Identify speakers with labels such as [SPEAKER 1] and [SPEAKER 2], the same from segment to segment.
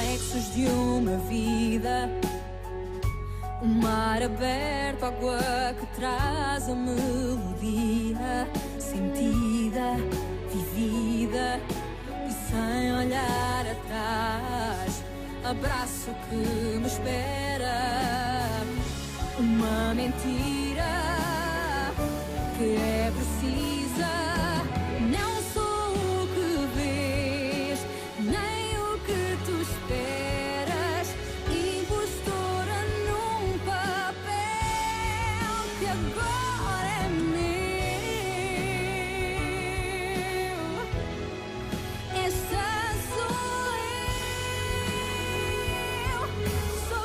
[SPEAKER 1] reflexos de uma vida. O mar aberto, água que traz a melodia, sentida, vivida e sem olhar atrás. Abraço que me espera, uma mentira que é precisa. Não sou o que vês, nem o que tu esperas. Impostora num papel que agora é meu. Esta sou eu, sou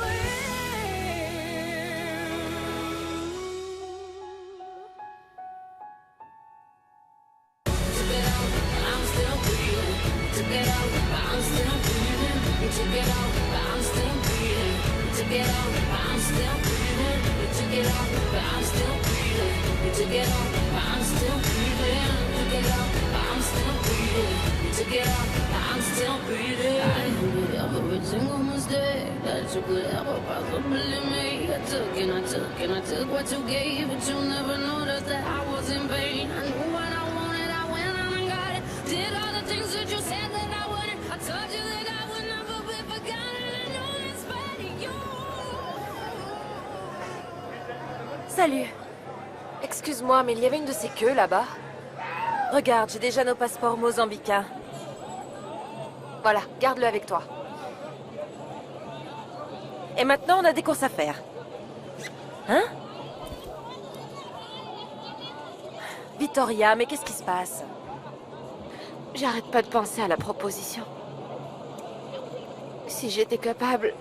[SPEAKER 2] every single mistake that you could ever possibly make. I took and I took and I took what you gave, but you never noticed that I was in vain. I knew what I wanted, I went out and got it. Did all the things that you said that I wouldn't. I told you that I would never be forgotten. I know that's right, you.
[SPEAKER 3] Salut. Excuse-moi, mais il y avait une de ces queues là-bas. Regarde, j'ai déjà nos passeports mozambicains. Voilà, garde-le avec toi. Et maintenant, on a des courses à faire. Hein? Victoria, mais qu'est-ce qui se passe?
[SPEAKER 4] J'arrête pas de penser à la proposition. Si j'étais capable...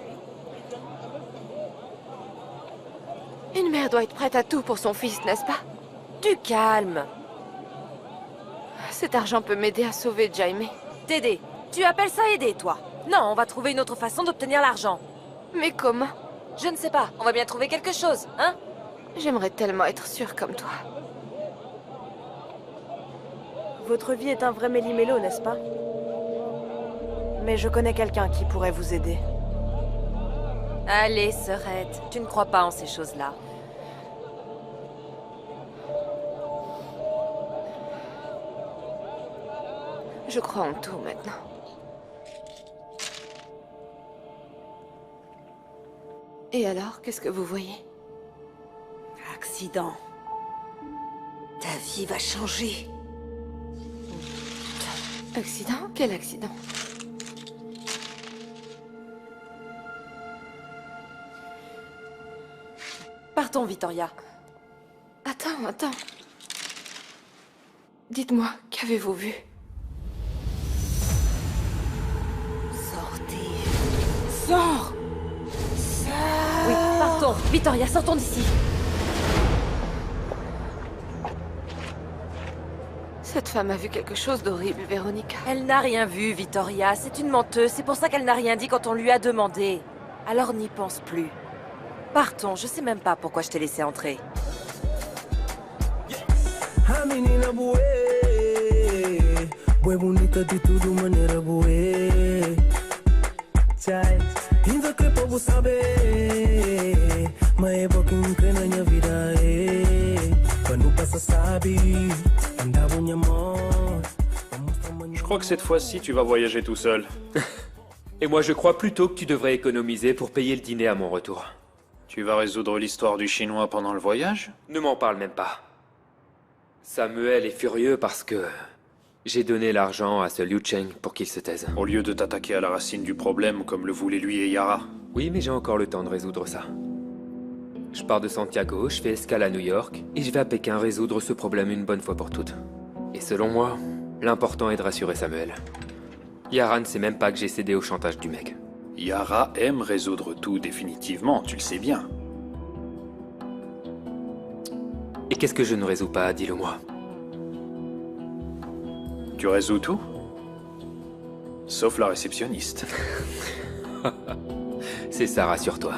[SPEAKER 4] Une mère doit être prête à tout pour son fils, n'est-ce pas?
[SPEAKER 3] Du calme.
[SPEAKER 4] Cet argent peut m'aider à sauver Jaime.
[SPEAKER 3] T'aider? Tu appelles ça aider, toi? Non, on va trouver une autre façon d'obtenir l'argent.
[SPEAKER 4] Mais comment?
[SPEAKER 3] Je ne sais pas, on va bien trouver quelque chose, hein?
[SPEAKER 4] J'aimerais tellement être sûre comme toi.
[SPEAKER 5] Votre vie est un vrai méli-mélo, n'est-ce pas? Mais je connais quelqu'un qui pourrait vous aider.
[SPEAKER 3] Allez, sœurette, tu ne crois pas en ces choses-là.
[SPEAKER 4] Je crois en tout maintenant. Et alors, qu'est-ce que vous voyez?
[SPEAKER 6] Accident. Ta vie va changer.
[SPEAKER 4] Accident? Quel accident?
[SPEAKER 3] Partons, Victoria.
[SPEAKER 4] Attends. Dites-moi, qu'avez-vous vu?
[SPEAKER 6] Sortez. Sors!
[SPEAKER 3] Oui, partons. Victoria, sortons d'ici.
[SPEAKER 4] Cette femme a vu quelque chose d'horrible, Véronica.
[SPEAKER 3] Elle n'a rien vu, Victoria. C'est une menteuse. C'est pour ça qu'elle n'a rien dit quand on lui a demandé. Alors n'y pense plus. Partons. Je sais même pas pourquoi je t'ai laissé entrer.
[SPEAKER 7] Je crois que cette fois-ci, tu vas voyager tout seul.
[SPEAKER 8] Et moi, je crois plutôt que tu devrais économiser pour payer le dîner à mon retour.
[SPEAKER 7] Tu vas résoudre l'histoire du Chinois pendant le voyage?
[SPEAKER 8] Ne m'en parle même pas. Samuel est furieux parce que j'ai donné l'argent à ce Liu Cheng pour qu'il se taise.
[SPEAKER 7] Au lieu de t'attaquer à la racine du problème comme le voulaient lui et Yara.
[SPEAKER 8] Oui, mais j'ai encore le temps de résoudre ça. Je pars de Santiago, je fais escale à New York, et je vais à Pékin résoudre ce problème une bonne fois pour toutes. Et selon moi, l'important est de rassurer Samuel. Yara ne sait même pas que j'ai cédé au chantage du mec.
[SPEAKER 7] Yara aime résoudre tout définitivement, tu le sais bien.
[SPEAKER 8] Et qu'est-ce que je ne résous pas, dis-le-moi.
[SPEAKER 7] Tu résous tout? Sauf la réceptionniste.
[SPEAKER 8] C'est ça, rassure-toi.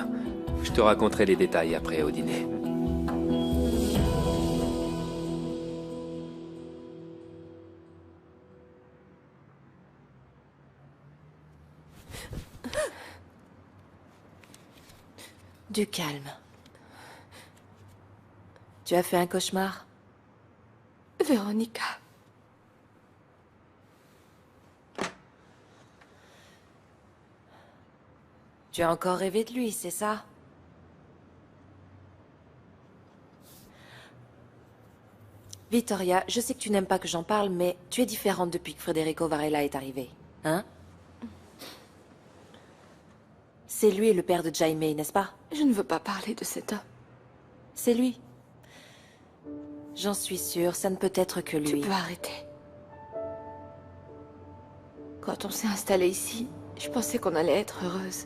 [SPEAKER 8] Je te raconterai les détails après au dîner.
[SPEAKER 3] Du calme. Tu as fait un cauchemar?
[SPEAKER 4] Véronica.
[SPEAKER 3] Tu as encore rêvé de lui, c'est ça? Vittoria, je sais que tu n'aimes pas que j'en parle, mais tu es différente depuis que Federico Varela est arrivé, hein? C'est lui le père de Jaime, n'est-ce pas?
[SPEAKER 4] Je ne veux pas parler de cet homme.
[SPEAKER 3] C'est lui. J'en suis sûre, ça ne peut être que lui.
[SPEAKER 4] Tu peux arrêter. Quand on s'est installé ici, je pensais qu'on allait être heureuse.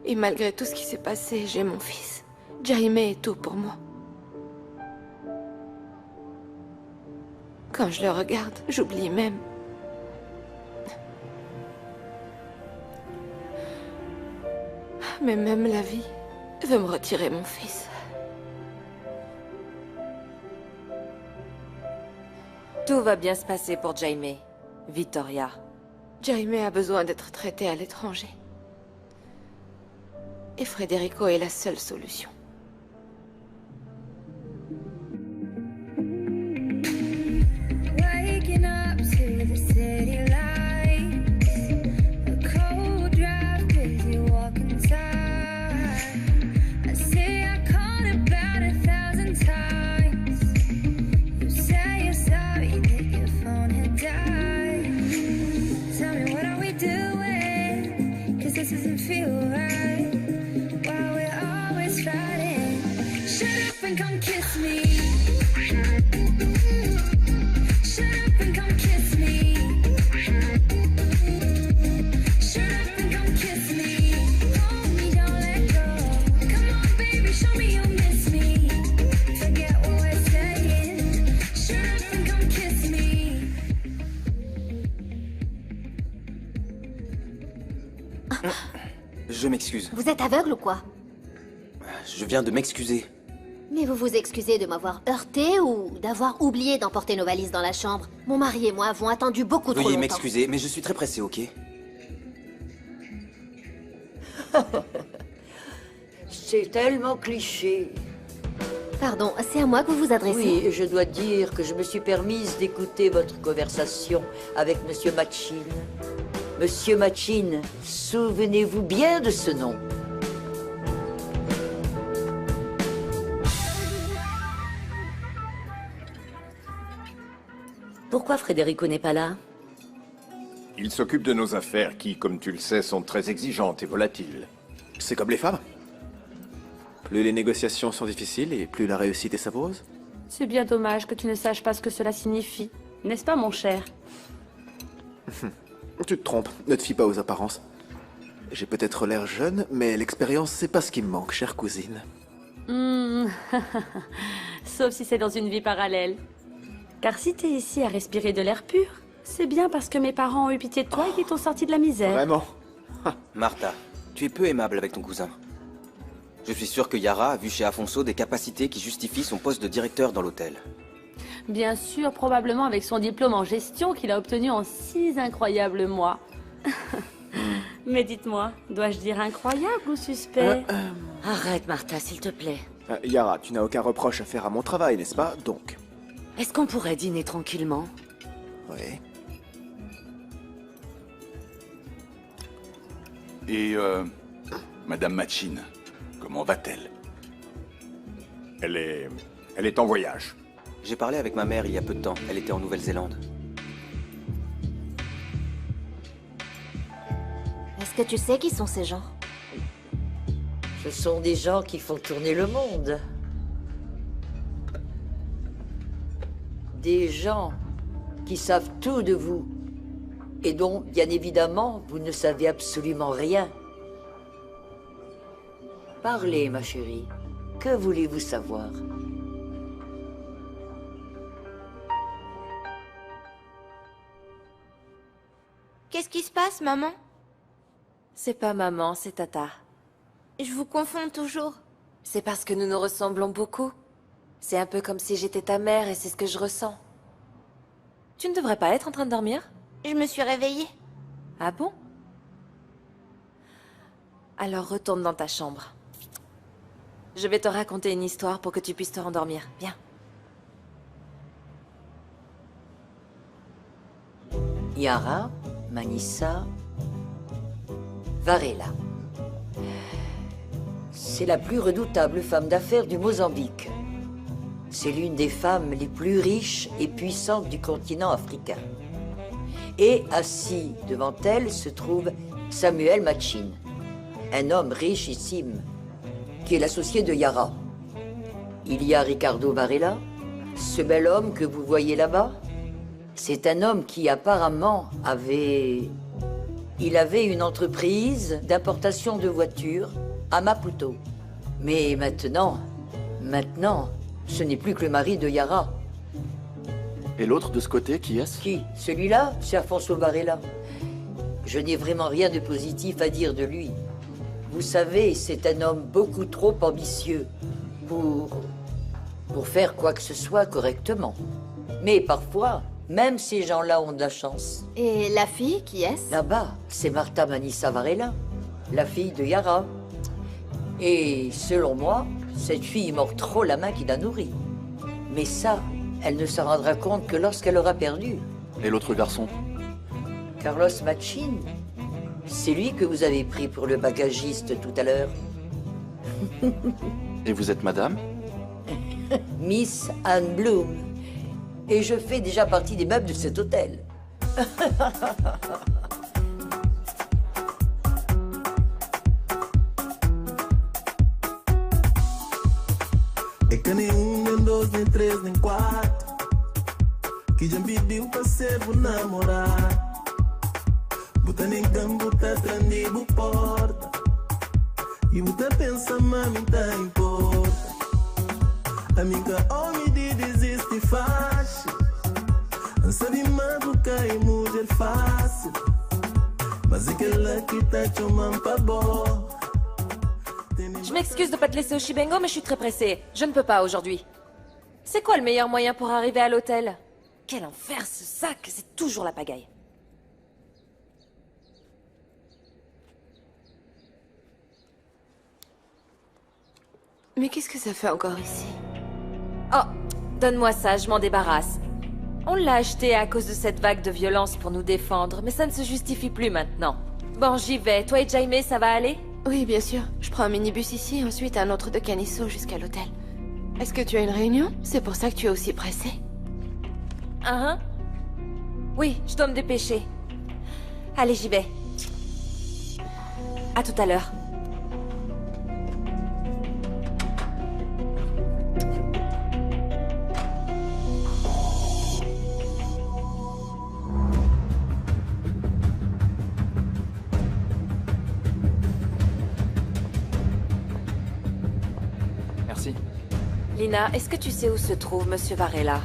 [SPEAKER 4] Et malgré tout ce qui s'est passé, j'ai mon fils. Jaime est tout pour moi. Quand je le regarde, j'oublie même. Mais même la vie veut me retirer mon fils.
[SPEAKER 3] Tout va bien se passer pour Jaime, Vittoria.
[SPEAKER 4] Jaime a besoin d'être traité à l'étranger. Et Federico est la seule solution.
[SPEAKER 1] Waking up to the city lights, a cold drive, busy walking inside. I say I called about 1,000 times. You say you're sorry that your phone had died. Tell me, what are we doing? 'Cause this doesn't feel right. While we're always fighting. Shut up and come kiss me. Shut up and come kiss me. Shut up and come kiss me. Hold me, don't let go. Come on, baby, show me you miss me. Forget what we're saying. Shut up and come kiss me.
[SPEAKER 9] Je m'excuse.
[SPEAKER 10] Vous êtes aveugle ou quoi?
[SPEAKER 9] Je viens de m'excuser.
[SPEAKER 10] Mais vous vous excusez de m'avoir heurté ou d'avoir oublié d'emporter nos valises dans la chambre? Mon mari et moi avons attendu beaucoup trop
[SPEAKER 9] Veuillez
[SPEAKER 10] longtemps.
[SPEAKER 9] m'excuser, mais je suis très pressé, ok?
[SPEAKER 6] C'est tellement cliché.
[SPEAKER 10] Pardon, c'est à moi que vous vous adressez?
[SPEAKER 6] Oui, je dois dire que je me suis permise d'écouter votre conversation avec Monsieur Machin. Monsieur Machin, souvenez-vous bien de ce nom.
[SPEAKER 11] Pourquoi Federico n'est pas là?
[SPEAKER 12] Il s'occupe de nos affaires qui, comme tu le sais, sont très exigeantes et volatiles.
[SPEAKER 13] C'est comme les femmes. Plus les négociations sont difficiles et plus la réussite est savoureuse.
[SPEAKER 14] C'est bien dommage que tu ne saches pas ce que cela signifie. N'est-ce pas, mon cher?
[SPEAKER 13] Tu te trompes, ne te fie pas aux apparences. J'ai peut-être l'air jeune, mais l'expérience, c'est pas ce qui me manque, chère cousine.
[SPEAKER 14] Sauf si c'est dans une vie parallèle. Car si t'es ici à respirer de l'air pur, c'est bien parce que mes parents ont eu pitié de toi et qu'ils t'ont sorti de la misère.
[SPEAKER 13] Vraiment?
[SPEAKER 9] Martha, tu es peu aimable avec ton cousin. Je suis sûr que Yara a vu chez Afonso des capacités qui justifient son poste de directeur dans l'hôtel.
[SPEAKER 14] Bien sûr, probablement avec son diplôme en gestion qu'il a obtenu en 6 incroyables mois. Mais dites-moi, dois-je dire incroyable ou suspect?
[SPEAKER 11] Arrête, Martha, s'il te plaît.
[SPEAKER 13] Yara, tu n'as aucun reproche à faire à mon travail, n'est-ce pas? Donc...
[SPEAKER 11] Est-ce qu'on pourrait dîner tranquillement?
[SPEAKER 13] Oui.
[SPEAKER 12] Et, Madame Machin, comment va-t-elle? Elle est en voyage.
[SPEAKER 9] J'ai parlé avec ma mère il y a peu de temps. Elle était en Nouvelle-Zélande.
[SPEAKER 10] Est-ce que tu sais qui sont ces gens?
[SPEAKER 6] Ce sont des gens qui font tourner le monde. Des gens qui savent tout de vous et dont, bien évidemment, vous ne savez absolument rien. Parlez, ma chérie. Que voulez-vous savoir?
[SPEAKER 4] Qu'est-ce qui se passe, maman?
[SPEAKER 3] C'est pas maman, c'est Tata.
[SPEAKER 4] Je vous confonds toujours.
[SPEAKER 3] C'est parce que nous nous ressemblons beaucoup. C'est un peu comme si j'étais ta mère et c'est ce que je ressens. Tu ne devrais pas être en train de dormir?
[SPEAKER 4] Je me suis réveillée.
[SPEAKER 3] Ah bon? Alors retourne dans ta chambre. Je vais te raconter une histoire pour que tu puisses te rendormir. Viens.
[SPEAKER 6] Yara, Manissa, Varela. C'est la plus redoutable femme d'affaires du Mozambique. C'est l'une des femmes les plus riches et puissantes du continent africain. Et assis devant elle se trouve Samuel Machin, un homme richissime, qui est l'associé de Yara. Il y a Ricardo Varela, ce bel homme que vous voyez là-bas. C'est un homme qui apparemment avait une entreprise d'importation de voitures à Maputo. Mais maintenant, ce n'est plus que le mari de Yara.
[SPEAKER 13] Et l'autre de ce côté, qui est-ce?
[SPEAKER 6] Qui? Celui-là, c'est Afonso Varela. Je n'ai vraiment rien de positif à dire de lui. Vous savez, c'est un homme beaucoup trop ambitieux pour faire quoi que ce soit correctement. Mais parfois, même ces gens-là ont de la chance.
[SPEAKER 10] Et la fille, qui est-ce?
[SPEAKER 6] Là-bas, c'est Marta Manissa Varela, la fille de Yara. Et selon moi, cette fille mord trop la main qui la nourrit. Mais ça, elle ne s'en rendra compte que lorsqu'elle aura perdu.
[SPEAKER 13] Et l'autre garçon?
[SPEAKER 6] Carlos Machin. C'est lui que vous avez pris pour le bagagiste tout à l'heure.
[SPEAKER 13] Et vous êtes madame?
[SPEAKER 6] Miss Anne Bloom. Et je fais déjà partie des meubles de cet hôtel.
[SPEAKER 15] É que nem nem dois, nem três, nem quatro. Que já me pediu pra ser o namorado. Buta nem campo, tá trandido porta. E buta pensa, mami, tá importa. A minha homem de desiste fácil. Sabe maluca e mulher fácil. Mas é que ela que tá chamando pra boa.
[SPEAKER 3] Je m'excuse de pas te laisser au Shibengo, mais je suis très pressée. Je ne peux pas aujourd'hui. C'est quoi le meilleur moyen pour arriver à l'hôtel? Quel enfer ce sac, c'est toujours la pagaille.
[SPEAKER 4] Mais qu'est-ce que ça fait encore ici?
[SPEAKER 3] Oh, donne-moi ça, je m'en débarrasse. On l'a acheté à cause de cette vague de violence pour nous défendre, mais ça ne se justifie plus maintenant. Bon, j'y vais. Toi et Jaime, ça va aller?
[SPEAKER 4] Oui, bien sûr. Je prends un minibus ici et ensuite un autre de Canisso jusqu'à l'hôtel. Est-ce que tu as une réunion? C'est pour ça que tu es aussi pressé?
[SPEAKER 3] Oui, je dois me dépêcher. Allez, j'y vais. À tout à l'heure.
[SPEAKER 13] Merci.
[SPEAKER 3] Lina, est-ce que tu sais où se trouve Monsieur Varela?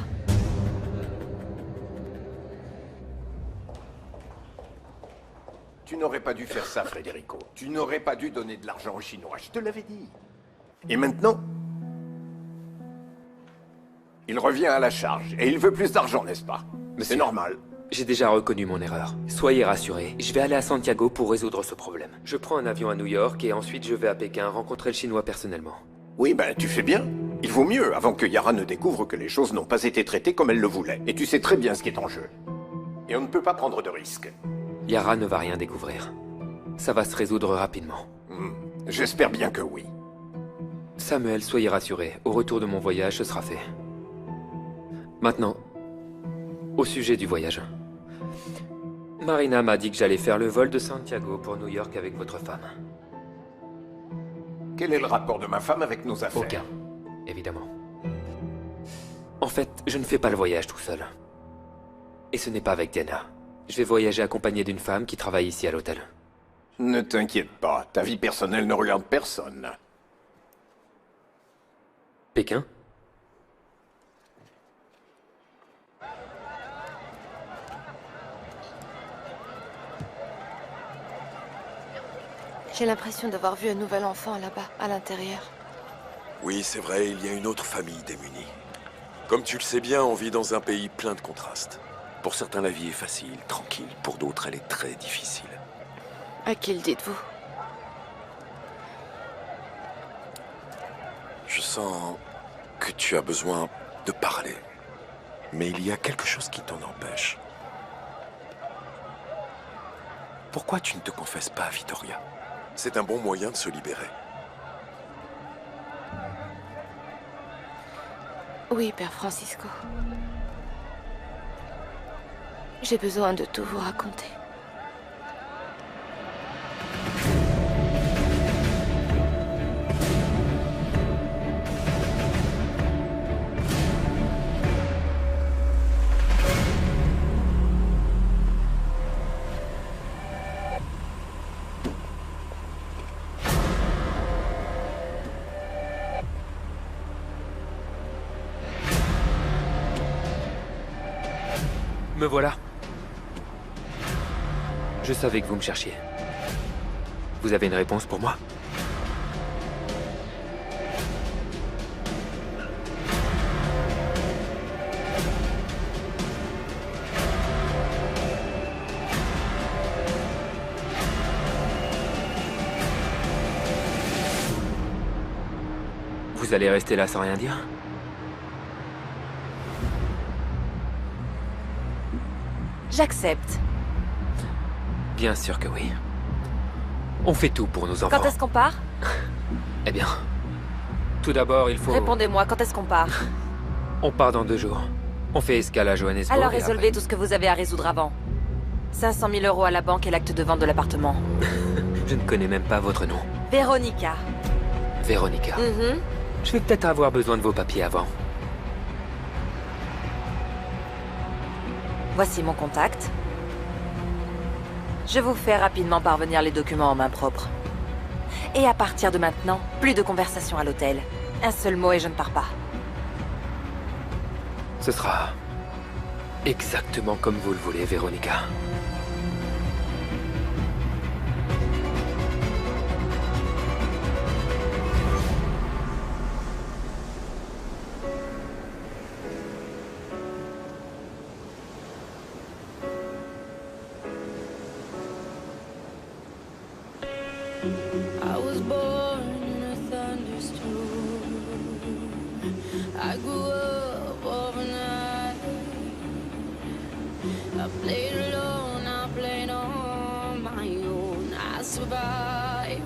[SPEAKER 12] Tu n'aurais pas dû faire ça, Federico. Tu n'aurais pas dû donner de l'argent aux Chinois, je te l'avais dit. Et maintenant, il revient à la charge. Et il veut plus d'argent, n'est-ce pas? C'est normal.
[SPEAKER 8] J'ai déjà reconnu mon erreur. Soyez rassurés, je vais aller à Santiago pour résoudre ce problème. Je prends un avion à New York et ensuite je vais à Pékin rencontrer le Chinois personnellement.
[SPEAKER 12] Oui, ben tu fais bien. Il vaut mieux avant que Yara ne découvre que les choses n'ont pas été traitées comme elle le voulait. Et tu sais très bien ce qui est en jeu. Et on ne peut pas prendre de risques.
[SPEAKER 8] Yara ne va rien découvrir. Ça va se résoudre rapidement.
[SPEAKER 12] J'espère bien que oui.
[SPEAKER 8] Samuel, soyez rassurés. Au retour de mon voyage, ce sera fait. Maintenant, au sujet du voyage. Marina m'a dit que j'allais faire le vol de Santiago pour New York avec votre femme.
[SPEAKER 12] Quel est le rapport de ma femme avec nos affaires?
[SPEAKER 8] Aucun, évidemment. En fait, je ne fais pas le voyage tout seul. Et ce n'est pas avec Diana. Je vais voyager accompagné d'une femme qui travaille ici à l'hôtel.
[SPEAKER 12] Ne t'inquiète pas, ta vie personnelle ne regarde personne.
[SPEAKER 8] Pékin?
[SPEAKER 4] J'ai l'impression d'avoir vu un nouvel enfant là-bas, à l'intérieur.
[SPEAKER 16] Oui, c'est vrai, il y a une autre famille démunie. Comme tu le sais bien, on vit dans un pays plein de contrastes. Pour certains, la vie est facile, tranquille. Pour d'autres, elle est très difficile.
[SPEAKER 4] À qui le dites-vous?
[SPEAKER 16] sens que tu as besoin de parler. Mais il y a quelque chose qui t'en empêche. Pourquoi tu ne te confesses pas à Vittoria? C'est un bon moyen de se libérer.
[SPEAKER 4] Oui, Père Francisco. J'ai besoin de tout vous raconter.
[SPEAKER 8] Me voilà. Je savais que vous me cherchiez. Vous avez une réponse pour moi? Vous allez rester là sans rien dire?
[SPEAKER 3] J'accepte.
[SPEAKER 8] Bien sûr que oui. On fait tout pour nos enfants.
[SPEAKER 3] Quand est-ce qu'on part?
[SPEAKER 8] Eh bien, tout d'abord, il faut...
[SPEAKER 3] Répondez-moi, quand est-ce qu'on part?
[SPEAKER 8] On part dans 2 jours. On fait escale à Johannesburg.
[SPEAKER 3] Alors
[SPEAKER 8] et
[SPEAKER 3] résolvez tout ce que vous avez à résoudre avant. 500 000 € à la banque et l'acte de vente de l'appartement.
[SPEAKER 8] Je ne connais même pas votre nom.
[SPEAKER 3] Véronica.
[SPEAKER 8] Véronica. Je vais peut-être avoir besoin de vos papiers avant.
[SPEAKER 3] Voici mon contact. Je vous fais rapidement parvenir les documents en main propre. Et à partir de maintenant, plus de conversation à l'hôtel. Un seul mot et je ne pars pas.
[SPEAKER 8] Ce sera exactement comme vous le voulez, Véronica.
[SPEAKER 2] I was born in a thunderstorm. I grew up overnight. I played alone, I played on my own. I survived.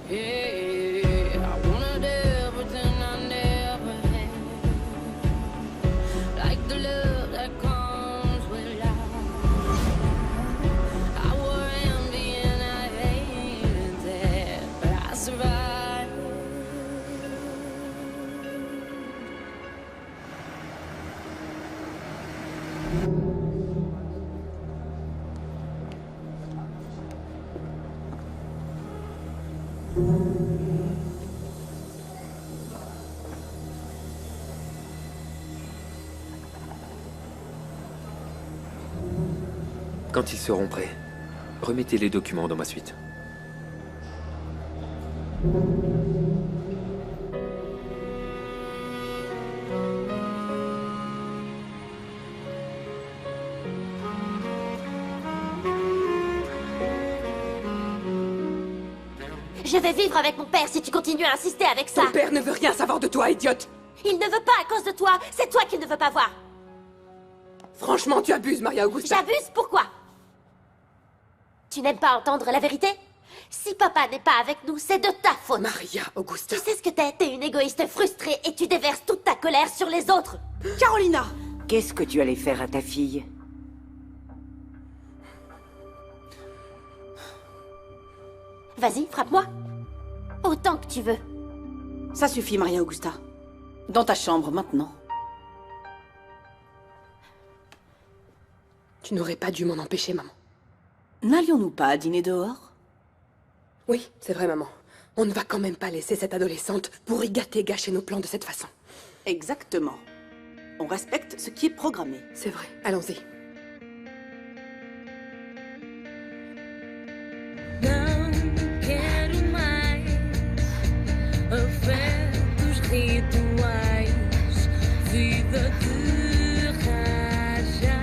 [SPEAKER 2] Yeah, I wanted everything I never had. Like the love that comes with life. I wore envy and I hated that, but I survived.
[SPEAKER 8] Quand ils seront prêts, remettez les documents dans ma suite.
[SPEAKER 10] Je vais vivre avec mon père si tu continues à insister avec ça.
[SPEAKER 17] Ton père ne veut rien savoir de toi, idiote.
[SPEAKER 10] Il ne veut pas à cause de toi. C'est toi qu'il ne veut pas voir.
[SPEAKER 17] Franchement, tu abuses, Maria Augusta.
[SPEAKER 10] J'abuse? Pourquoi? Tu n'aimes pas entendre la vérité? Si papa n'est pas avec nous, c'est de ta faute.
[SPEAKER 17] Maria Augusta.
[SPEAKER 10] Tu sais ce que t'es? T'es une égoïste frustrée et tu déverses toute ta colère sur les autres.
[SPEAKER 17] Carolina!
[SPEAKER 11] Qu'est-ce que tu allais faire à ta fille?
[SPEAKER 10] Vas-y, frappe-moi. Autant que tu veux.
[SPEAKER 17] Ça suffit, Maria Augusta. Dans ta chambre, maintenant. Tu n'aurais pas dû m'en empêcher, maman. N'allions-nous pas dîner dehors? Oui, c'est vrai, maman. On ne va quand même pas laisser cette adolescente pourri gâcher nos plans de cette façon. Exactement. On respecte ce qui est programmé. C'est vrai. Allons-y.
[SPEAKER 1] Não quero mais afetos rituais, vida de raja,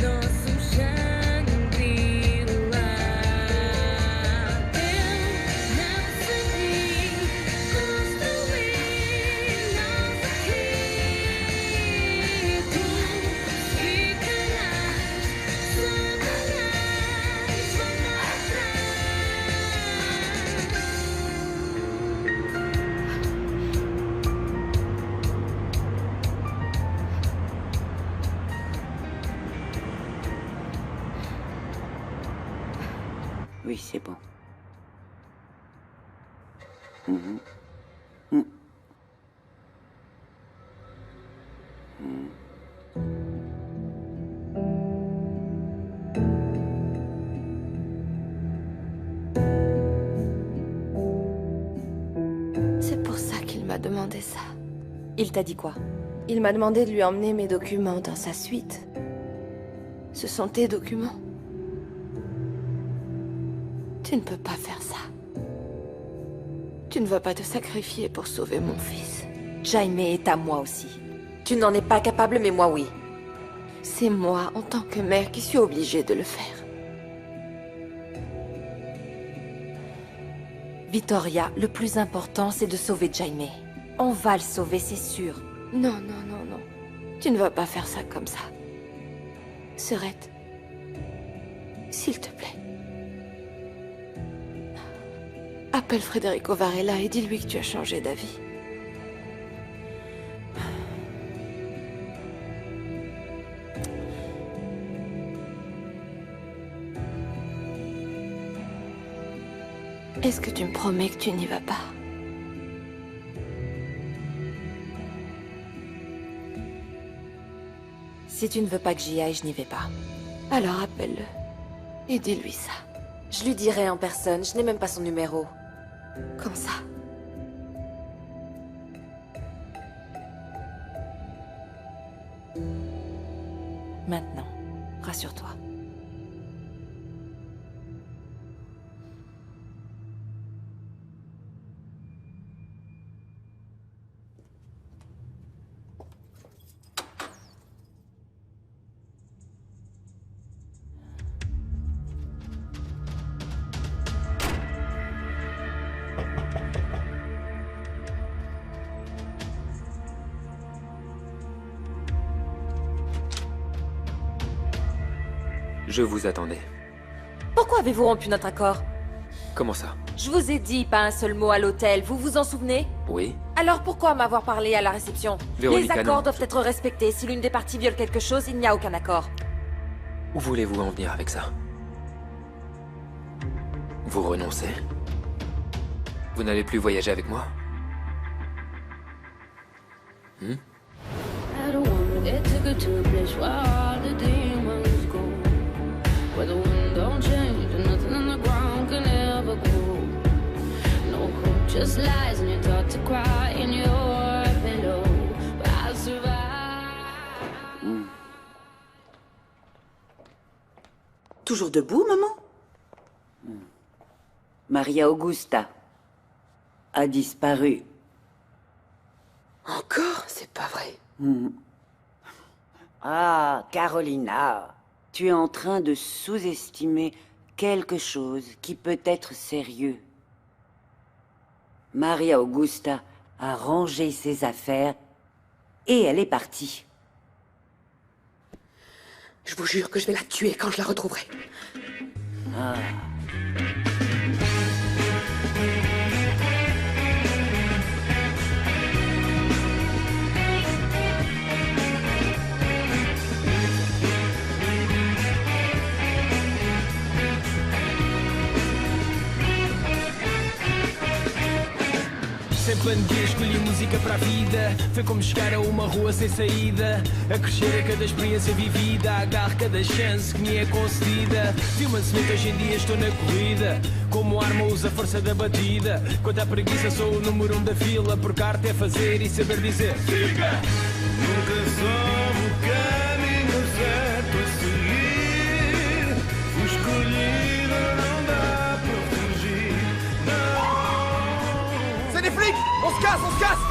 [SPEAKER 1] nosso Shangri-La. Eu não sabia
[SPEAKER 11] Oui, c'est bon.
[SPEAKER 4] C'est pour ça qu'il m'a demandé ça.
[SPEAKER 3] Il t'a dit quoi?
[SPEAKER 4] Il m'a demandé de lui emmener mes documents dans sa suite. Ce sont tes documents. Tu ne peux pas faire ça. Tu ne vas pas te sacrifier pour sauver mon fils.
[SPEAKER 3] Jaime est à moi aussi. Tu n'en es pas capable, mais moi oui.
[SPEAKER 4] C'est moi, en tant que mère, qui suis obligée de le faire.
[SPEAKER 3] Victoria, le plus important, c'est de sauver Jaime. On va le sauver, c'est sûr.
[SPEAKER 4] Non, non, non, non. Tu ne vas pas faire ça comme ça. Serette, s'il te plaît. Appelle Federico Varela et dis-lui que tu as changé d'avis. Est-ce que tu me promets que tu n'y vas pas?
[SPEAKER 3] Si tu ne veux pas que j'y aille, je n'y vais pas.
[SPEAKER 4] Alors appelle-le et dis-lui ça.
[SPEAKER 3] Je lui dirai en personne, je n'ai même pas son numéro.
[SPEAKER 4] Comme ça.
[SPEAKER 3] Maintenant, rassure-toi.
[SPEAKER 8] Je vous attendais.
[SPEAKER 3] Pourquoi avez-vous rompu notre accord?
[SPEAKER 8] Comment ça?
[SPEAKER 3] Je vous ai dit pas un seul mot à l'hôtel, vous vous en souvenez?
[SPEAKER 8] Oui.
[SPEAKER 3] Alors pourquoi m'avoir parlé à la réception?
[SPEAKER 8] Véronica,
[SPEAKER 3] Les accords
[SPEAKER 8] non.
[SPEAKER 3] doivent être respectés. Si l'une des parties viole quelque chose, il n'y a aucun accord.
[SPEAKER 8] Où voulez-vous en venir avec ça? Vous renoncez? Vous n'allez plus voyager avec moi?
[SPEAKER 2] I don't wanna get ticket to a place where all the demons go, where the wind don't change and nothing on the ground can ever grow. No hope, just lies, and you're taught to cry in your pillow. But I'll survive.
[SPEAKER 11] Toujours debout, maman? Maria Augusta a disparu.
[SPEAKER 17] Encore? C'est pas vrai.
[SPEAKER 11] Ah, Carolina, tu es en train de sous-estimer quelque chose qui peut être sérieux. Maria Augusta a rangé ses affaires et elle est partie.
[SPEAKER 17] Je vous jure que je vais la tuer quand je la retrouverai.
[SPEAKER 11] Ah.
[SPEAKER 18] Sem plano B, escolhi música para a vida. Foi como chegar a uma rua sem saída. A crescer a cada experiência vivida. Agarro cada chance que me é concedida. Vi uma semente, hoje em dia estou na corrida. Como arma uso a força da batida. Quanto à preguiça sou o número 1 da fila. Porque arte é fazer e saber dizer fica. Nunca soube o caminho certo a seguir. O escolhido não dá para fugir. Não.
[SPEAKER 19] C'est des flics! On se casse, on se casse!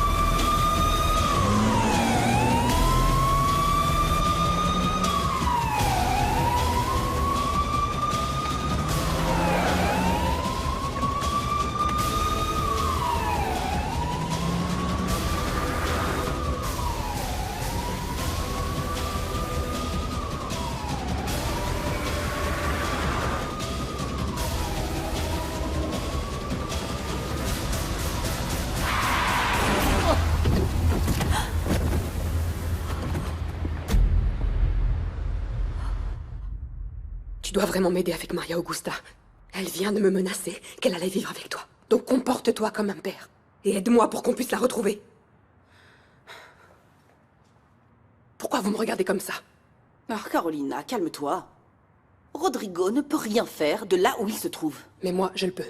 [SPEAKER 17] Tu dois vraiment m'aider avec Maria Augusta. Elle vient de me menacer qu'elle allait vivre avec toi. Donc comporte-toi comme un père. Et aide-moi pour qu'on puisse la retrouver. Pourquoi vous me regardez comme ça?
[SPEAKER 19] Alors, Carolina, calme-toi. Rodrigo ne peut rien faire de là où il se trouve.
[SPEAKER 17] Mais moi, je le peux.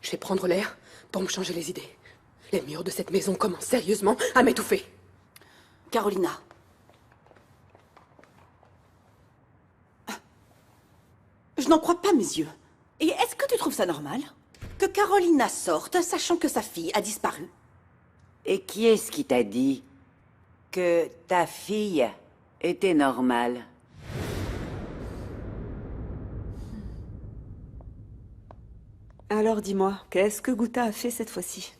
[SPEAKER 17] Je vais prendre l'air pour me changer les idées. Les murs de cette maison commencent sérieusement à m'étouffer.
[SPEAKER 19] Carolina. Je n'en crois pas mes yeux. Et est-ce que tu trouves ça normal que Carolina sorte sachant que sa fille a disparu?
[SPEAKER 11] Et qui est-ce qui t'a dit que ta fille était normale?
[SPEAKER 20] Alors dis-moi, qu'est-ce que Guta a fait cette fois-ci?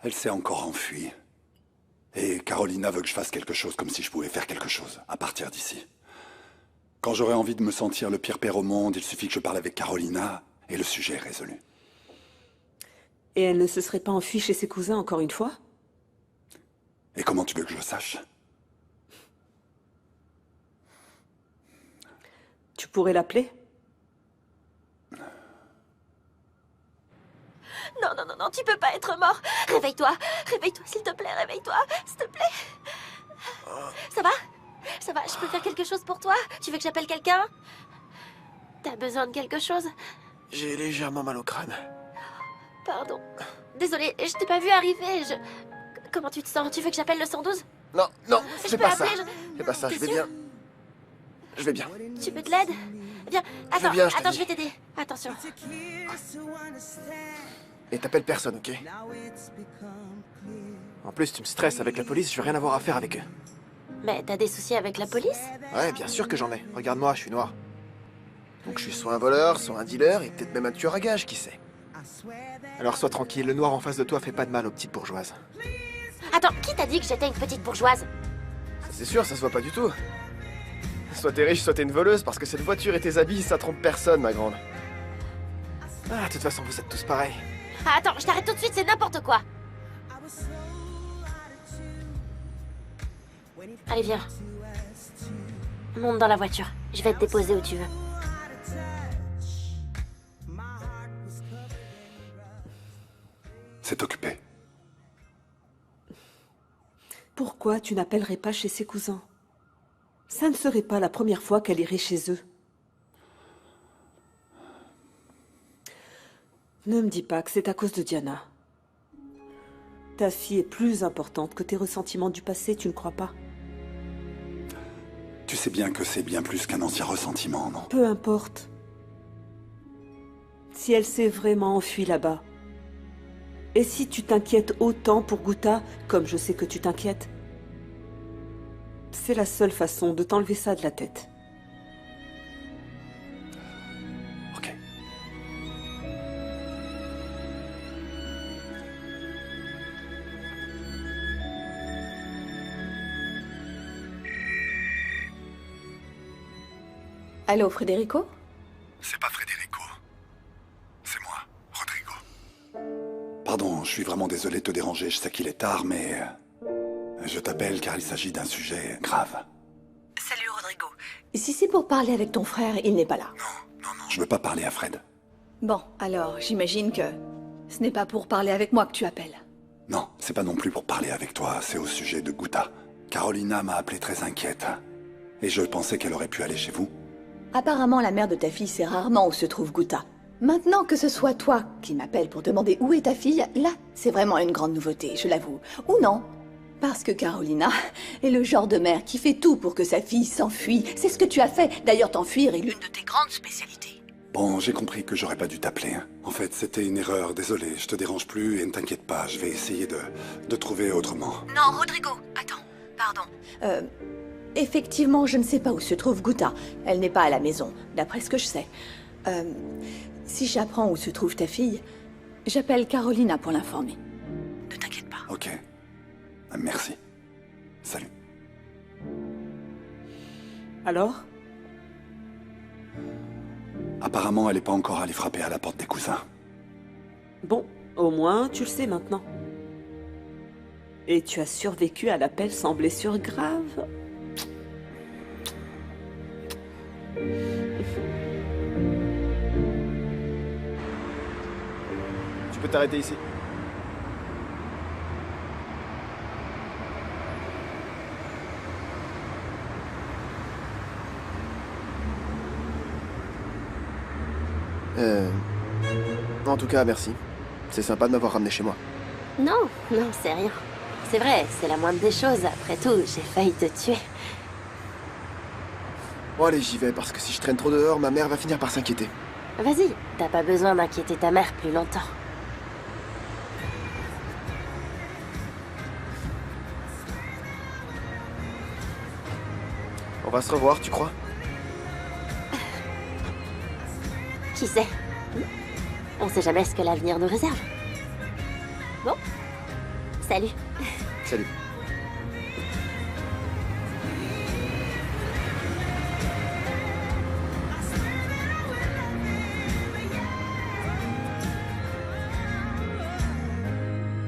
[SPEAKER 21] Elle s'est encore enfuie. Et Carolina veut que je fasse quelque chose comme si je pouvais faire quelque chose, à partir d'ici. Quand j'aurai envie de me sentir le pire père au monde, il suffit que je parle avec Carolina et le sujet est résolu.
[SPEAKER 20] Et elle ne se serait pas enfuie chez ses cousins encore une fois?
[SPEAKER 21] Et comment tu veux que je le sache?
[SPEAKER 20] Tu pourrais l'appeler?
[SPEAKER 3] Non, non, non, non, tu peux pas être mort. Réveille-toi, réveille-toi, s'il te plaît, réveille-toi, s'il te plaît. Ça va? Ça va, je peux faire quelque chose pour toi? Tu veux que j'appelle quelqu'un? T'as besoin de quelque chose?
[SPEAKER 13] J'ai légèrement mal au crâne.
[SPEAKER 3] Pardon. Désolée, je t'ai pas vu arriver, Comment tu te sens? Tu veux que j'appelle le 112?
[SPEAKER 13] Non, non,
[SPEAKER 3] Je
[SPEAKER 13] fais
[SPEAKER 3] peux
[SPEAKER 13] pas ça.
[SPEAKER 3] appeler,
[SPEAKER 13] Fais pas ça,
[SPEAKER 3] T'es
[SPEAKER 13] je vais
[SPEAKER 3] sûr?
[SPEAKER 13] bien. Je vais bien.
[SPEAKER 3] Tu veux de l'aide? Viens,
[SPEAKER 13] Je vais
[SPEAKER 3] attends,
[SPEAKER 13] bien, je te
[SPEAKER 3] attends,
[SPEAKER 13] dis.
[SPEAKER 3] je vais t'aider. Attention.
[SPEAKER 13] Et t'appelles personne, ok? En plus, tu me stresses avec la police, je veux rien avoir à faire avec eux.
[SPEAKER 3] Mais t'as des soucis avec la police?
[SPEAKER 13] Ouais, bien sûr que j'en ai. Regarde-moi, je suis noir. Donc je suis soit un voleur, soit un dealer, et peut-être même un tueur à gages, qui sait. Alors sois tranquille, le noir en face de toi fait pas de mal aux petites bourgeoises.
[SPEAKER 3] Attends, qui t'a dit que j'étais une petite bourgeoise?
[SPEAKER 13] C'est sûr, ça se voit pas du tout. Soit t'es riche, soit t'es une voleuse, parce que cette voiture et tes habits, ça trompe personne, ma grande. Ah, de toute façon, vous êtes tous pareils.
[SPEAKER 3] Ah, attends, je t'arrête tout de suite, c'est n'importe quoi. Allez, viens. Monte dans la voiture. Je vais te déposer où tu veux.
[SPEAKER 21] C'est occupé.
[SPEAKER 20] Pourquoi tu n'appellerais pas chez ses cousins? Ça ne serait pas la première fois qu'elle irait chez eux. Ne me dis pas que c'est à cause de Diana. Ta fille est plus importante que tes ressentiments du passé, tu ne crois pas?
[SPEAKER 21] Tu sais bien que c'est bien plus qu'un ancien ressentiment, non?
[SPEAKER 20] Peu importe. Si elle s'est vraiment enfuie là-bas, et si tu t'inquiètes autant pour Guta, comme je sais que tu t'inquiètes, c'est la seule façon de t'enlever ça de la tête.
[SPEAKER 21] Ok.
[SPEAKER 22] Allô, Federico?
[SPEAKER 21] C'est pas Federico. C'est moi, Rodrigo. Pardon, je suis vraiment désolé de te déranger, je sais qu'il est tard, mais... je t'appelle car il s'agit d'un sujet grave.
[SPEAKER 22] Salut, Rodrigo. Si c'est pour parler avec ton frère, il n'est pas là.
[SPEAKER 21] Non, je veux pas parler à Fred.
[SPEAKER 22] Bon, alors, j'imagine que ce n'est pas pour parler avec moi que tu appelles.
[SPEAKER 21] Non, c'est pas non plus pour parler avec toi, c'est au sujet de Guta. Carolina m'a appelé très inquiète. Et je pensais qu'elle aurait pu aller chez vous.
[SPEAKER 22] Apparemment, la mère de ta fille sait rarement où se trouve Guta. Maintenant que ce soit toi qui m'appelles pour demander où est ta fille, là, c'est vraiment une grande nouveauté, je l'avoue. Ou non? Parce que Carolina est le genre de mère qui fait tout pour que sa fille s'enfuit. C'est ce que tu as fait. D'ailleurs, t'enfuir est l'une de tes grandes spécialités.
[SPEAKER 21] Bon, j'ai compris que j'aurais pas dû t'appeler. En fait, c'était une erreur, désolé, je te dérange plus et ne t'inquiète pas, je vais essayer de trouver autrement.
[SPEAKER 22] Non, Rodrigo, attends, pardon. Effectivement, je ne sais pas où se trouve Guta. Elle n'est pas à la maison, d'après ce que je sais. Si j'apprends où se trouve ta fille, j'appelle Carolina pour l'informer. Ne t'inquiète pas.
[SPEAKER 21] Ok. Merci. Salut.
[SPEAKER 20] Alors?
[SPEAKER 21] Apparemment, elle n'est pas encore allée frapper à la porte des cousins.
[SPEAKER 20] Bon, au moins, tu le sais maintenant. Et tu as survécu à l'appel sans blessure grave.
[SPEAKER 13] peux t'arrêter ici. En tout cas, merci. C'est sympa de m'avoir ramené chez moi.
[SPEAKER 3] Non, non, c'est rien. C'est vrai, c'est la moindre des choses. Après tout, j'ai failli te tuer.
[SPEAKER 13] Bon allez, j'y vais, parce que si je traîne trop dehors, ma mère va finir par s'inquiéter.
[SPEAKER 3] Vas-y, t'as pas besoin d'inquiéter ta mère plus longtemps.
[SPEAKER 13] On va se revoir, tu crois?
[SPEAKER 3] Qui sait? On sait jamais ce que l'avenir nous réserve. Bon, salut.
[SPEAKER 13] Salut.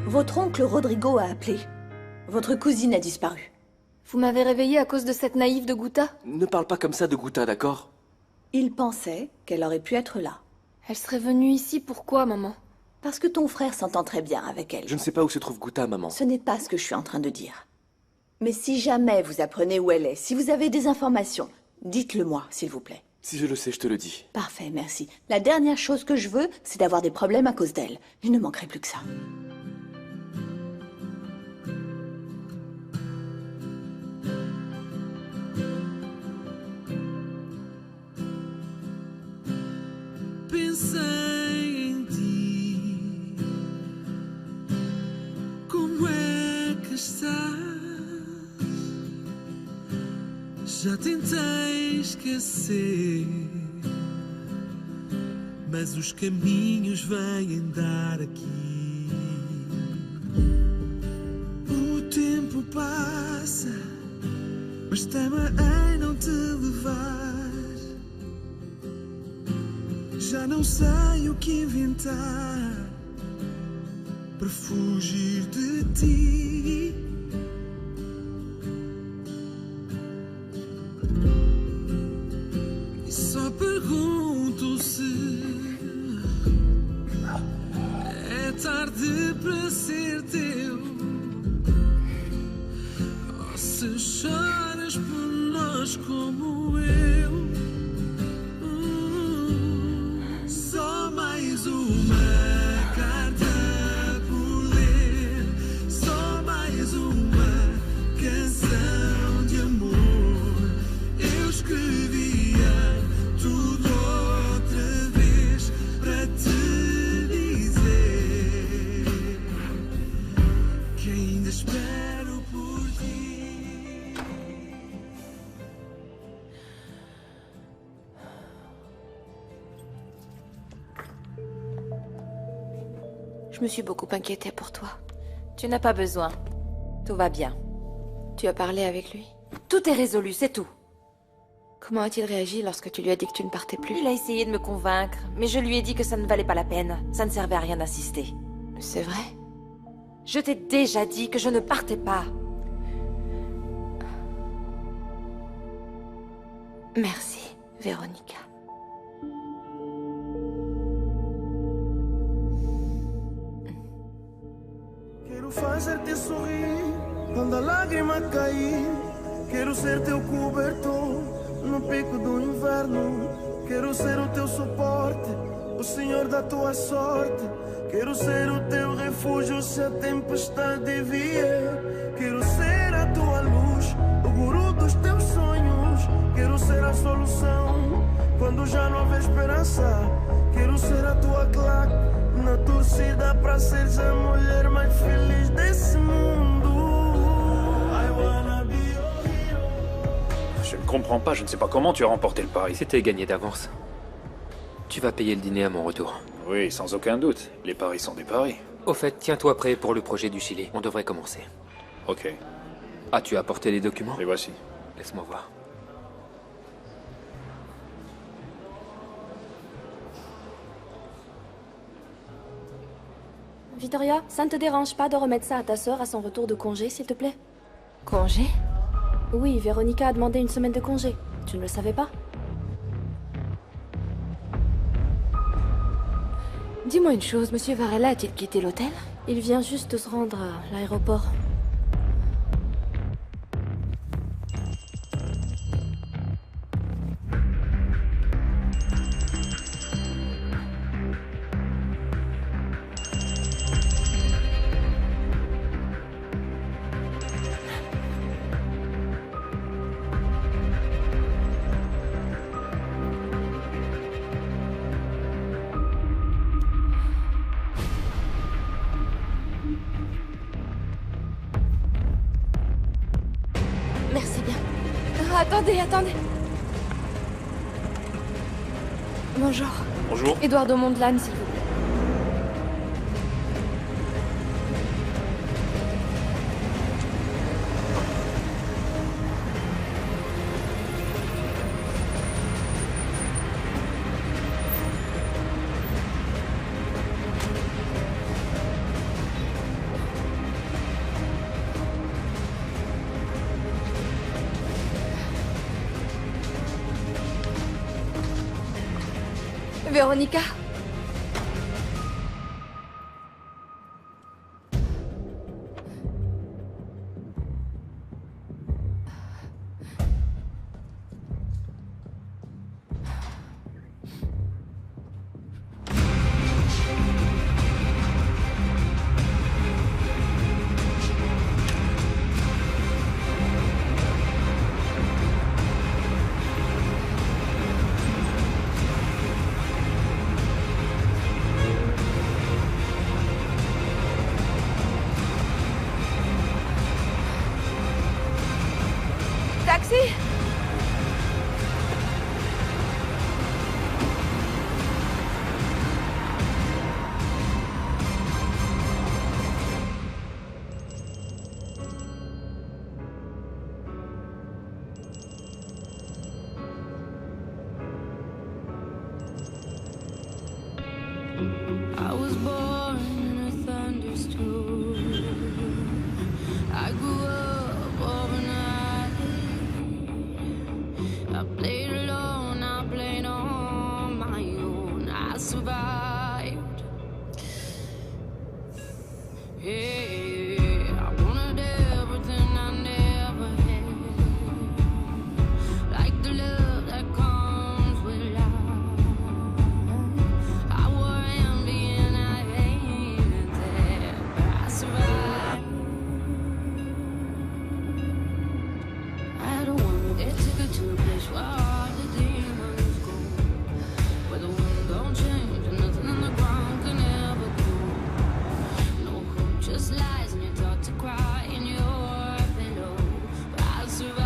[SPEAKER 22] Votre oncle Rodrigo a appelé. Votre cousine a disparu.
[SPEAKER 4] Vous m'avez réveillée à cause de cette naïve de Guta?
[SPEAKER 5] Ne parle pas comme ça de Guta, d'accord?
[SPEAKER 22] Il pensait qu'elle aurait pu être là.
[SPEAKER 4] Elle serait venue ici pourquoi, maman?
[SPEAKER 22] Parce que ton frère s'entend très bien avec elle.
[SPEAKER 5] Je ne sais pas où se trouve Guta, maman.
[SPEAKER 22] Ce n'est pas ce que je suis en train de dire. Mais si jamais vous apprenez où elle est, si vous avez des informations, dites-le moi, s'il vous plaît.
[SPEAKER 5] Si je le sais, je te le dis.
[SPEAKER 22] Parfait, merci. La dernière chose que je veux, c'est d'avoir des problèmes à cause d'elle. Il ne manquerait plus que ça.
[SPEAKER 15] Pensei em ti, como é que estás? Já tentei esquecer, mas os caminhos vêm dar aqui. O tempo passa, mas tema em não te levar. Já não sei o que inventar para fugir de ti. E só pergunto se é tarde para ser teu, ou se choras por nós como eu. Só mais uma carta por ler, só mais uma canção de amor. Eu escrevia tudo outra vez para te dizer que ainda espero por ti.
[SPEAKER 4] Je me suis beaucoup inquiétée pour toi.
[SPEAKER 7] Tu n'as pas besoin. Tout va bien.
[SPEAKER 4] Tu as parlé avec lui?
[SPEAKER 7] Tout est résolu, c'est tout.
[SPEAKER 4] Comment a-t-il réagi lorsque tu lui as dit que tu ne partais plus?
[SPEAKER 7] Il a essayé de me convaincre, mais je lui ai dit que ça ne valait pas la peine. Ça ne servait à rien d'insister.
[SPEAKER 4] C'est vrai?
[SPEAKER 7] Je t'ai déjà dit que je ne partais pas.
[SPEAKER 4] Merci, Véronica.
[SPEAKER 15] Quero fazer-te sorrir quando a lágrima cair. Quero ser teu cobertor no pico do inverno. Quero ser o teu suporte, o senhor da tua sorte. Quero ser o teu refúgio se a tempestade vier. Quero ser a tua luz, o guru dos teus sonhos. Quero ser a solução quando já não houver esperança. Quero ser a tua claque na torcida para seres a mulher mais feliz desse mundo. I wanna be your hero.
[SPEAKER 8] Je ne comprends pas, je ne sais pas comment tu as remporté le pari. C'était gagné d'avance. Tu vas payer le dîner à mon retour.
[SPEAKER 23] Oui, sans aucun doute. Les paris sont des paris.
[SPEAKER 8] Au fait, tiens-toi prêt pour le projet du Chili. On devrait commencer.
[SPEAKER 23] Ok.
[SPEAKER 8] Ah, tu as apporté les documents?
[SPEAKER 23] Les voici.
[SPEAKER 8] Laisse-moi voir.
[SPEAKER 24] Victoria, ça ne te dérange pas de remettre ça à ta sœur à son retour de congé, s'il te plaît?
[SPEAKER 7] Congé?
[SPEAKER 24] Oui, Véronica a demandé une semaine de congé. Tu ne le savais pas?
[SPEAKER 4] Dis-moi une chose, Monsieur Varela a-t-il quitté l'hôtel?
[SPEAKER 24] Il vient juste de se rendre à l'aéroport. Merci bien. Ah, attendez. Bonjour.
[SPEAKER 23] Bonjour.
[SPEAKER 24] Eduardo Mondlane, s'il vous plaît. Véronica? Taxi?
[SPEAKER 2] I was born in a thunderstorm. I grew up overnight. I played alone, I played on my own. I survived. Yeah, I wanted everything I never had. Like the love that comes with life. I wore envy and I hated that, but I survived. I had a one that took her to a place where all the demons go, where the wind don't change and nothing in the ground can ever grow. No hope, just lies, and you're taught to cry in your pillow. But I survived.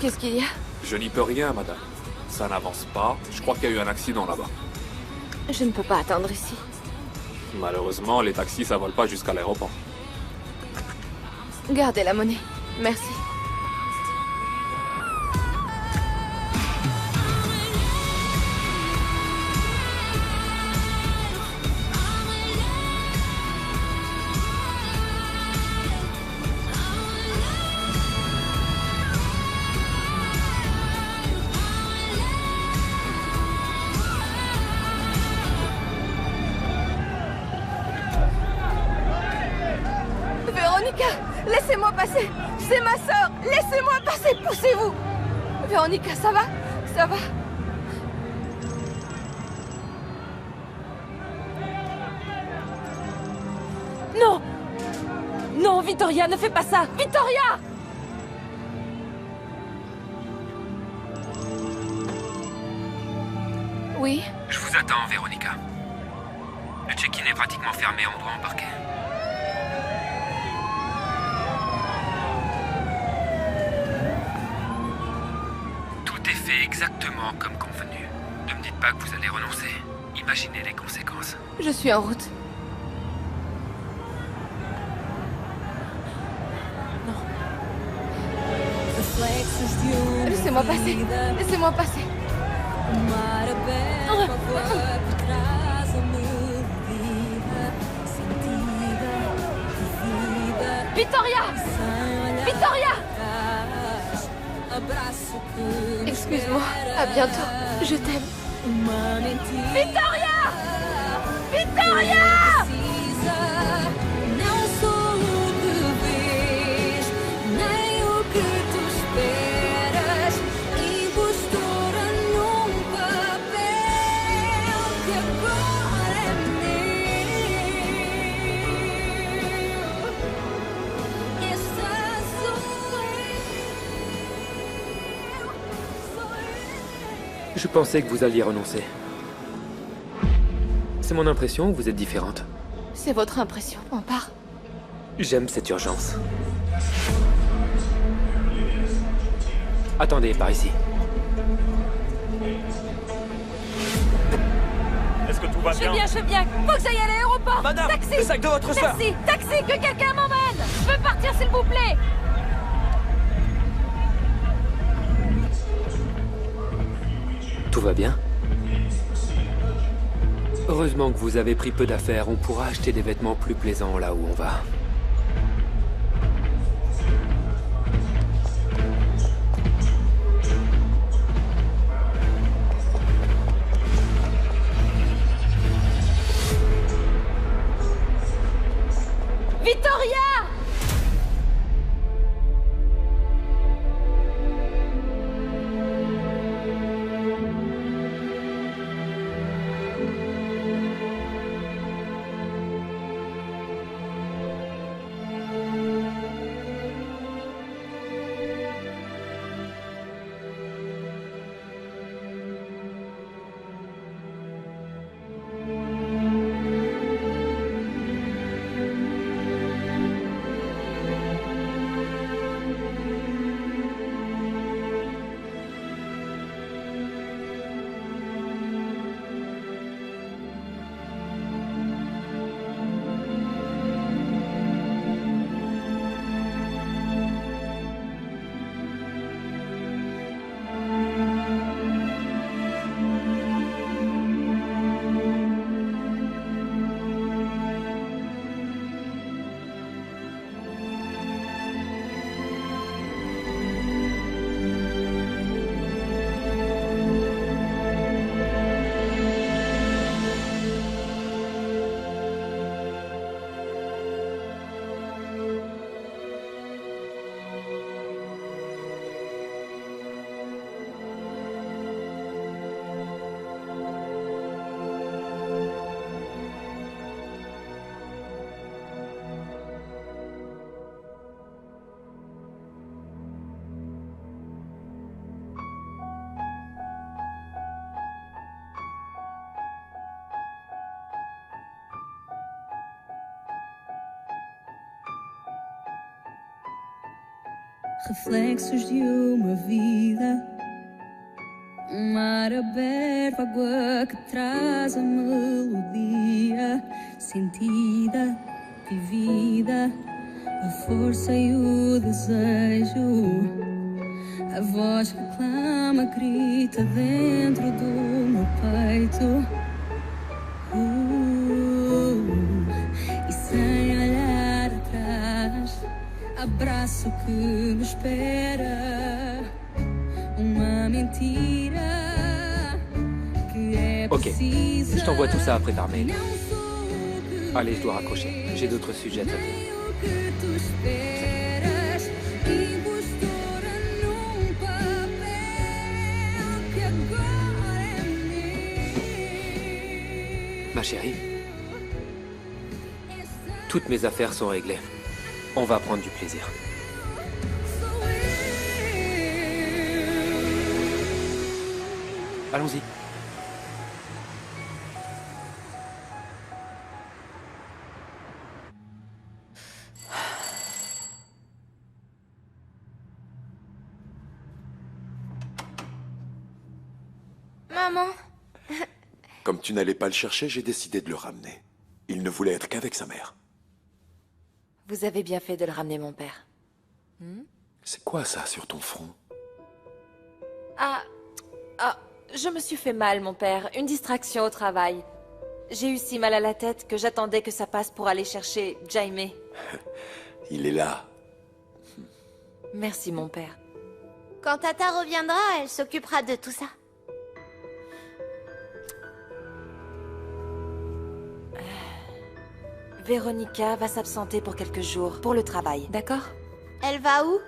[SPEAKER 4] Qu'est-ce qu'il y a?
[SPEAKER 6] Je n'y peux rien, madame. Ça n'avance pas. Je crois qu'il y a eu un accident là-bas.
[SPEAKER 4] Je ne peux pas attendre ici.
[SPEAKER 6] Malheureusement, les taxis, ça vole pas jusqu'à l'aéroport.
[SPEAKER 4] Gardez la monnaie. Merci. Véronica, laissez-moi passer. C'est ma sœur. Laissez-moi passer. Poussez-vous. Véronica, ça va? Ça va? Non! Non, Victoria, ne fais pas ça! Victoria! Oui?
[SPEAKER 8] Je vous attends, Véronica. Le check-in est pratiquement fermé, on doit embarquer. Tout est fait exactement comme convenu. Ne me dites pas que vous allez renoncer. Imaginez les conséquences.
[SPEAKER 4] Je suis en route. Laissez-moi passer. Laissez-moi passer. Victoria! Victoria! Excuse-moi. À bientôt. Je t'aime.
[SPEAKER 1] uma mentira.
[SPEAKER 3] Victoria! Victoria!
[SPEAKER 1] Precisa, não sou o que vês, nem o que tu esperas. Impostora num papel que agora é meu. Essa sou
[SPEAKER 8] Je pensais que vous alliez renoncer. C'est mon impression ou vous êtes différente?
[SPEAKER 4] C'est votre impression, on part.
[SPEAKER 8] J'aime cette urgence. Attendez, par ici.
[SPEAKER 9] Est-ce que tout va
[SPEAKER 3] Je vais bien, Faut que j'aille à l'aéroport.
[SPEAKER 9] Madame,
[SPEAKER 3] taxi.
[SPEAKER 9] le sac de votre sœur.
[SPEAKER 3] Merci, taxi, que quelqu'un m'emmène. Je veux partir, s'il vous plaît.
[SPEAKER 8] Tout va bien? Heureusement que vous avez pris peu d'affaires, on pourra acheter des vêtements plus plaisants là où on va.
[SPEAKER 3] Victoria!
[SPEAKER 1] Reflexos de uma vida, um mar aberto, água que traz a melodia sentida, vivida, a força e o desejo. A voz que clama, grita dentro do meu peito. E sem olhar atrás, abraço que me espera. Uma mentira que é
[SPEAKER 8] Ok,
[SPEAKER 1] precisa.
[SPEAKER 8] je t'envoie tout ça après par mail. Allez, je dois raccrocher. J'ai d'autres sujets à traiter.
[SPEAKER 1] Que tu esperas, impostora num papel que agora é meu.
[SPEAKER 8] Ma chérie, toutes mes affaires sont réglées. On va prendre du plaisir. Allons-y.
[SPEAKER 3] Maman.
[SPEAKER 12] Comme tu n'allais pas le chercher, j'ai décidé de le ramener. Il ne voulait être qu'avec sa mère.
[SPEAKER 7] Vous avez bien fait de le ramener, mon père.
[SPEAKER 12] C'est quoi ça sur ton front?
[SPEAKER 7] Ah, je me suis fait mal, mon père. Une distraction au travail. J'ai eu si mal à la tête que j'attendais que ça passe pour aller chercher Jaime.
[SPEAKER 12] Il est là.
[SPEAKER 7] Merci, mon père.
[SPEAKER 3] Quand Tata reviendra, elle s'occupera de tout ça.
[SPEAKER 7] Véronica va s'absenter pour quelques jours, pour le travail, d'accord?
[SPEAKER 3] Elle va où?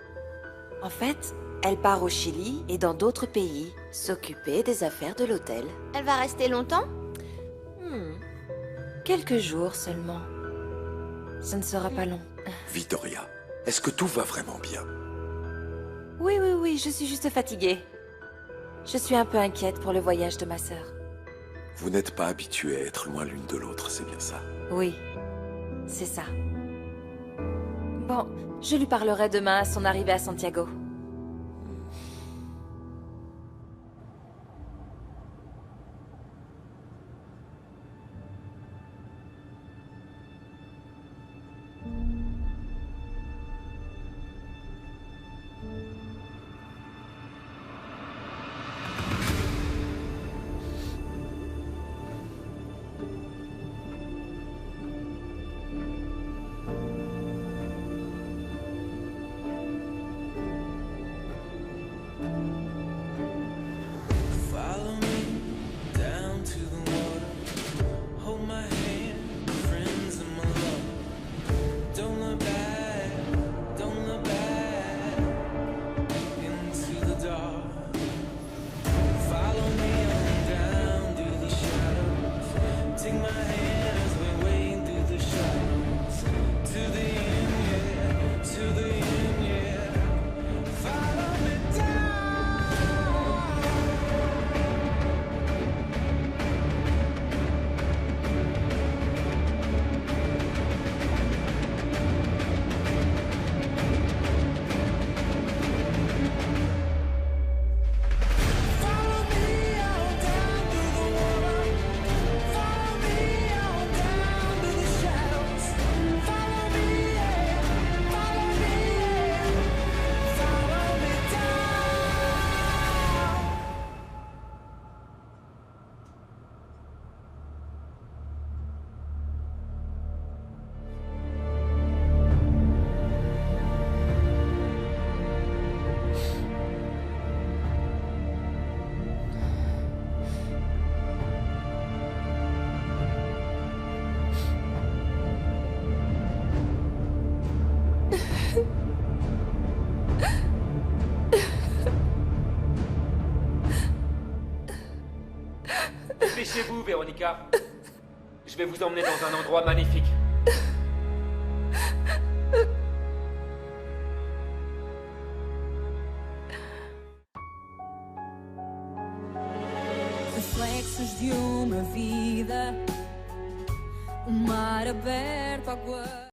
[SPEAKER 7] En fait, elle part au Chili et dans d'autres pays, s'occuper des affaires de l'hôtel.
[SPEAKER 3] Elle va rester longtemps?
[SPEAKER 7] Quelques jours seulement. Ce ne sera pas long.
[SPEAKER 12] Vittoria, est-ce que tout va vraiment bien?
[SPEAKER 7] Oui, je suis juste fatiguée. Je suis un peu inquiète pour le voyage de ma sœur.
[SPEAKER 12] Vous n'êtes pas habitués à être loin l'une de l'autre, c'est bien ça?
[SPEAKER 7] Oui, c'est ça. Bon, je lui parlerai demain à son arrivée à Santiago.
[SPEAKER 18] Follow me down to the water. Hold my hand, friends and my love. Don't look back into the dark. Follow me on down through the shadows. Take my hand as we wade through the shadows. To the end, yeah, to the end, yeah. Follow me down.
[SPEAKER 8] Dépêchez-vous, Véronica. Je vais vous emmener dans un endroit magnifique.
[SPEAKER 1] Reflexos de uma vida, o mar aberto, água.